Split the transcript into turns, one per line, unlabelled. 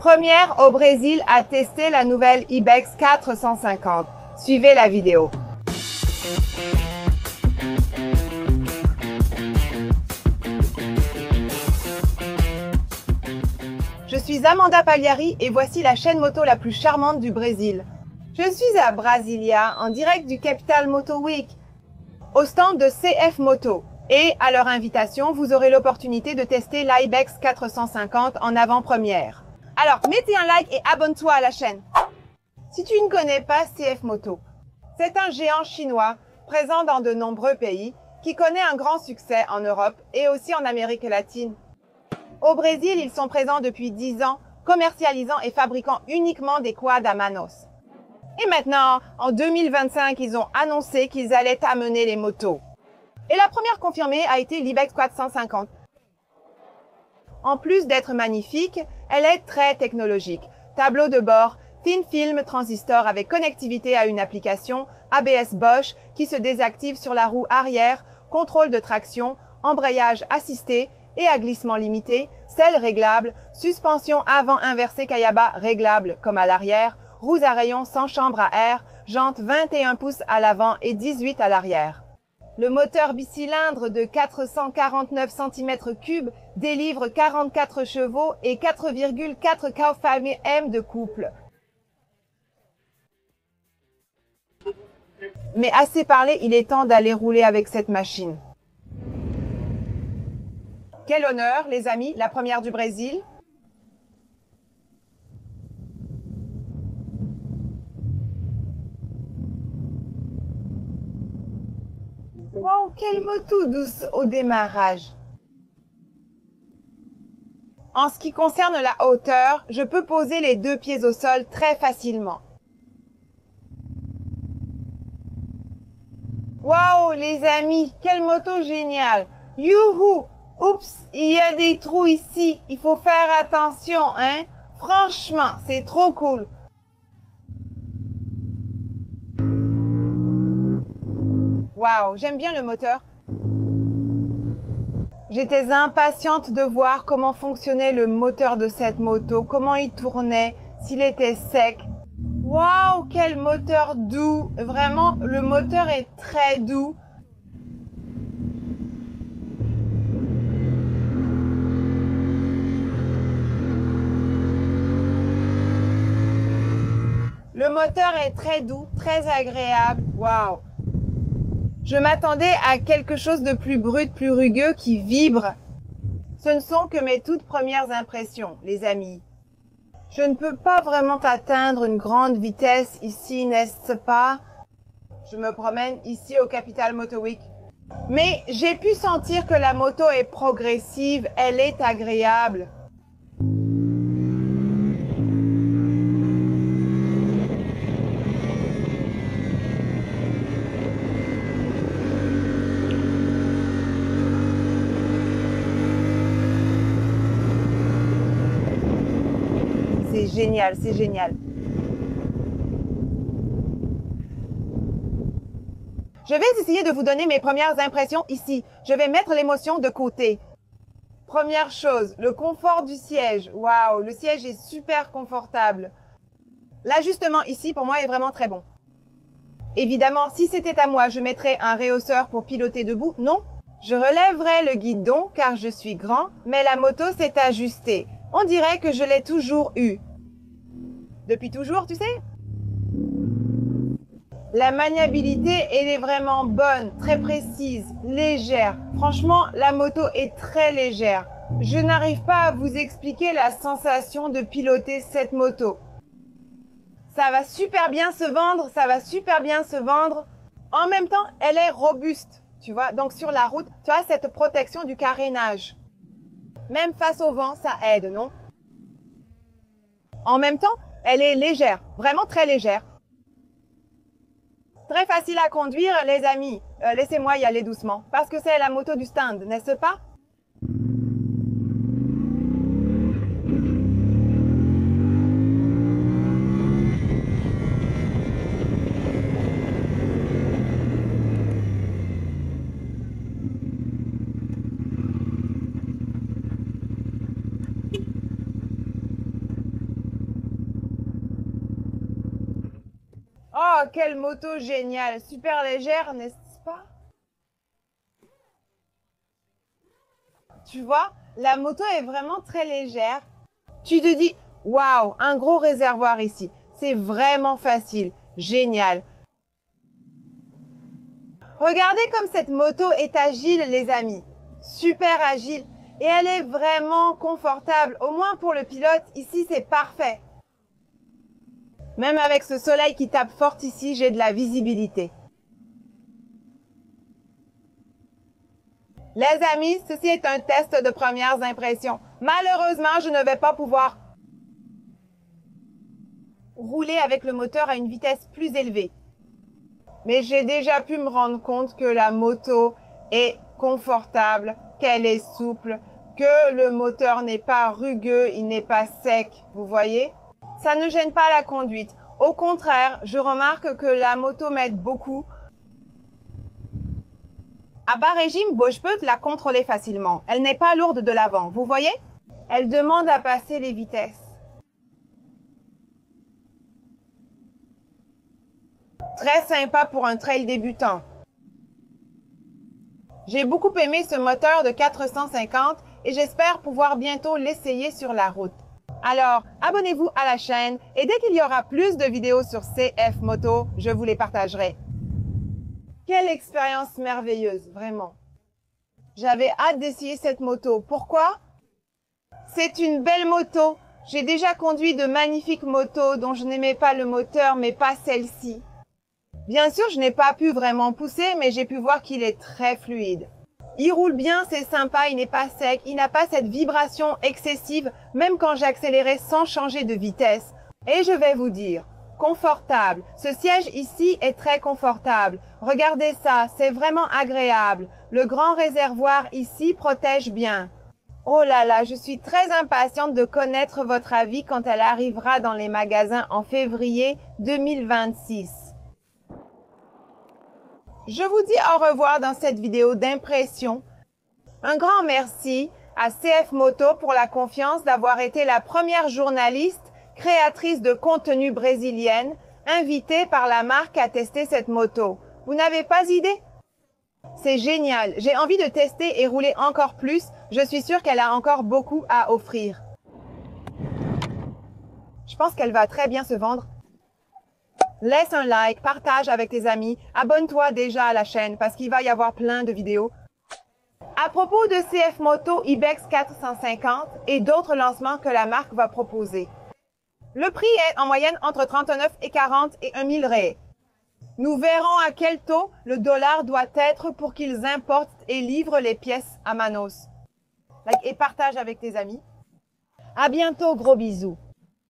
Première au Brésil à tester la nouvelle Ibex 450. Suivez la vidéo. Je suis Amanda Pagliari et voici la chaîne moto la plus charmante du Brésil. Je suis à Brasilia, en direct du Capital Moto Week, au stand de CF Moto. Et à leur invitation, vous aurez l'opportunité de tester l'Ibex 450 en avant-première. Alors, mettez un like et abonne-toi à la chaîne. Si tu ne connais pas CF Moto, c'est un géant chinois présent dans de nombreux pays qui connaît un grand succès en Europe et aussi en Amérique latine. Au Brésil, ils sont présents depuis 10 ans, commercialisant et fabriquant uniquement des quads à manos. Et maintenant, en 2025, ils ont annoncé qu'ils allaient amener les motos. Et la première confirmée a été l'Ibex 450. En plus d'être magnifique, elle est très technologique. Tableau de bord, thin film transistor avec connectivité à une application, ABS Bosch qui se désactive sur la roue arrière, contrôle de traction, embrayage assisté et à glissement limité, selle réglable, suspension avant inversée Kayaba réglable comme à l'arrière, roues à rayons sans chambre à air, jantes 21 pouces à l'avant et 18 à l'arrière. Le moteur bicylindre de 449 cm3 délivre 44 chevaux et 4,4 kFm de couple. Mais assez parlé, il est temps d'aller rouler avec cette machine. Quel honneur, les amis, la première du Brésil. Wow, quelle moto douce au démarrage. En ce qui concerne la hauteur, je peux poser les deux pieds au sol très facilement. Wow, les amis, quelle moto géniale. Youhou! Oups, il y a des trous ici, il faut faire attention, hein? Franchement, c'est trop cool. Waouh, j'aime bien le moteur. J'étais impatiente de voir comment fonctionnait le moteur de cette moto, comment il tournait, s'il était sec. Waouh, quel moteur doux! Vraiment, le moteur est très doux. Le moteur est très doux, très agréable. Waouh! Je m'attendais à quelque chose de plus brut, plus rugueux, qui vibre. Ce ne sont que mes toutes premières impressions, les amis. Je ne peux pas vraiment atteindre une grande vitesse ici, n'est-ce pas? Je me promène ici au Capital Moto Week. Mais j'ai pu sentir que la moto est progressive, elle est agréable. C'est génial, c'est génial. Je vais essayer de vous donner mes premières impressions ici. Je vais mettre l'émotion de côté. Première chose, le confort du siège. Waouh, le siège est super confortable. L'ajustement ici, pour moi, est vraiment très bon. Évidemment, si c'était à moi, je mettrais un rehausseur pour piloter debout. Non, je relèverais le guidon car je suis grand, mais la moto s'est ajustée. On dirait que je l'ai toujours eu. Depuis toujours, tu sais? La maniabilité, elle est vraiment bonne, très précise, légère. Franchement, la moto est très légère. Je n'arrive pas à vous expliquer la sensation de piloter cette moto. Ça va super bien se vendre, ça va super bien se vendre. En même temps, elle est robuste, tu vois. Donc sur la route, tu as cette protection du carénage. Même face au vent, ça aide, non? En même temps, elle est légère, vraiment très légère. Très facile à conduire, les amis. Laissez-moi y aller doucement, parce que c'est la moto du stand, n'est-ce pas? Oh, quelle moto géniale, super légère, n'est-ce pas? Tu vois, la moto est vraiment très légère. Tu te dis, waouh, un gros réservoir ici. C'est vraiment facile, génial. Regardez comme cette moto est agile, les amis. Super agile. Et elle est vraiment confortable. Au moins pour le pilote, ici, c'est parfait. Même avec ce soleil qui tape fort ici, j'ai de la visibilité. Les amis, ceci est un test de premières impressions. Malheureusement, je ne vais pas pouvoir rouler avec le moteur à une vitesse plus élevée. Mais j'ai déjà pu me rendre compte que la moto est confortable, qu'elle est souple, que le moteur n'est pas rugueux, il n'est pas sec, vous voyez? Ça ne gêne pas la conduite. Au contraire, je remarque que la moto m'aide beaucoup. À bas régime, je peux la contrôler facilement. Elle n'est pas lourde de l'avant, vous voyez? Elle demande à passer les vitesses. Très sympa pour un trail débutant. J'ai beaucoup aimé ce moteur de 450 et j'espère pouvoir bientôt l'essayer sur la route. Alors, abonnez-vous à la chaîne et dès qu'il y aura plus de vidéos sur CF Moto, je vous les partagerai. Quelle expérience merveilleuse, vraiment. J'avais hâte d'essayer cette moto. Pourquoi? C'est une belle moto. J'ai déjà conduit de magnifiques motos dont je n'aimais pas le moteur, mais pas celle-ci. Bien sûr, je n'ai pas pu vraiment pousser, mais j'ai pu voir qu'il est très fluide. Il roule bien, c'est sympa, il n'est pas sec, il n'a pas cette vibration excessive, même quand j'accélérais sans changer de vitesse. Et je vais vous dire, confortable. Ce siège ici est très confortable. Regardez ça, c'est vraiment agréable. Le grand réservoir ici protège bien. Oh là là, je suis très impatiente de connaître votre avis quand elle arrivera dans les magasins en février 2026. Je vous dis au revoir dans cette vidéo d'impression. Un grand merci à CF Moto pour la confiance d'avoir été la première journaliste créatrice de contenu brésilienne invitée par la marque à tester cette moto. Vous n'avez pas idée? C'est génial. J'ai envie de tester et rouler encore plus. Je suis sûre qu'elle a encore beaucoup à offrir. Je pense qu'elle va très bien se vendre. Laisse un like, partage avec tes amis, abonne-toi déjà à la chaîne parce qu'il va y avoir plein de vidéos. À propos de CF Moto Ibex 450 et d'autres lancements que la marque va proposer. Le prix est en moyenne entre 39 et 40 et 1000 ré. Nous verrons à quel taux le dollar doit être pour qu'ils importent et livrent les pièces à Manos. Like et partage avec tes amis. À bientôt, gros bisous.